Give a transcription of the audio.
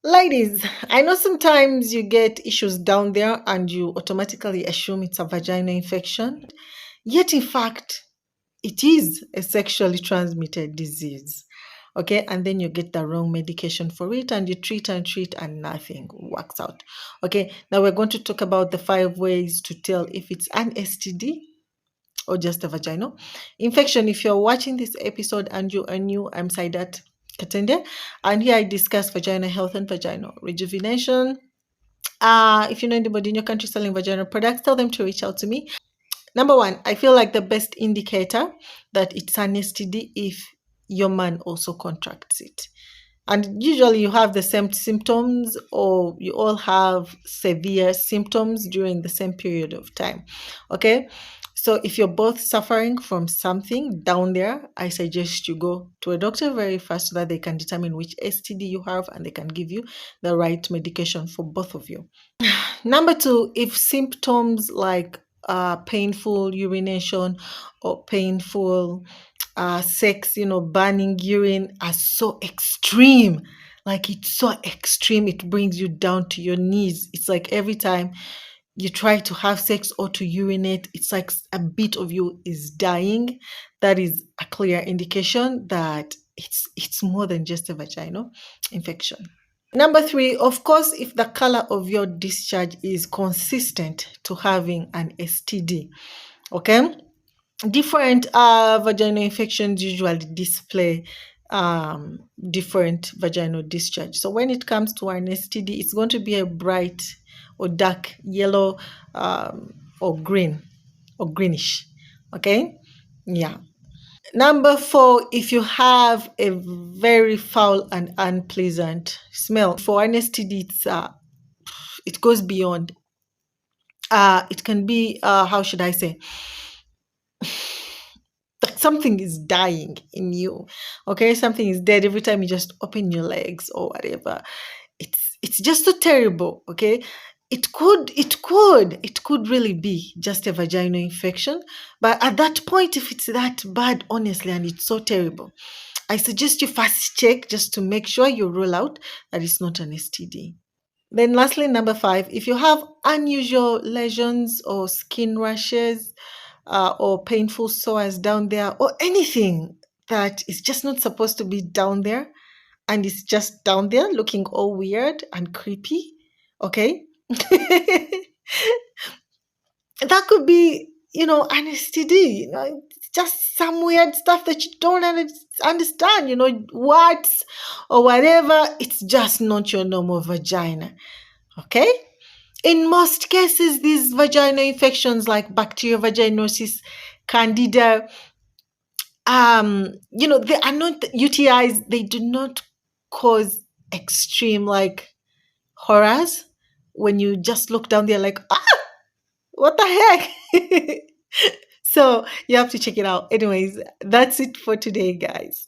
Ladies, I know sometimes you get issues down there and you automatically assume it's a vaginal infection. Yet, in fact, it is a sexually transmitted disease. Okay, and then you get the wrong medication for it and you treat and treat and nothing works out. Okay, now we're going to talk about the 5 ways to tell if it's an STD or just a vaginal infection. If you're watching this episode and you are new, I'm Saidat Katende, and here I discuss vaginal health and vaginal rejuvenation. If you know anybody in your country selling vaginal products, tell them to reach out to me. Number one, I feel like the best indicator that it's an STD if your man also contracts it. And usually you have the same symptoms or you all have severe symptoms during the same period of time. Okay. So if you're both suffering from something down there, I suggest you go to a doctor very fast so that they can determine which STD you have and they can give you the right medication for both of you. Number two, if symptoms like painful urination or painful sex, burning urine are so extreme, like it's so extreme, it brings you down to your knees. It's like every time you try to have sex or to urinate, it's like a bit of you is dying. That is a clear indication that it's more than just a vaginal infection. Number three, of course, if the color of your discharge is consistent to having an STD, okay? Different vaginal infections usually display different vaginal discharge. So when it comes to an STD, it's going to be a bright or dark yellow or green or greenish, okay? Yeah. Number four, if you have a very foul and unpleasant smell, for an STD, it goes beyond. It can be, how should I say, like something is dying in you. Okay, something is dead every time you just open your legs or whatever. It's just so terrible. Okay, it could really be just a vaginal infection, but at that point, if it's that bad, honestly, and it's so terrible, I suggest you first check just to make sure you rule out that it's not an STD. Then, lastly, number five, if you have unusual lesions or skin rashes or painful sores down there, or anything that is just not supposed to be down there and it's just down there looking all weird and creepy, okay? That could be, an STD, it's just some weird stuff that you don't understand, words or whatever. It's just not your normal vagina, okay? In most cases, these vaginal infections like bacterial vaginosis, candida, they are not UTIs. They do not cause extreme like horrors. When you just look down there, like, what the heck? So you have to check it out. Anyways, that's it for today, guys.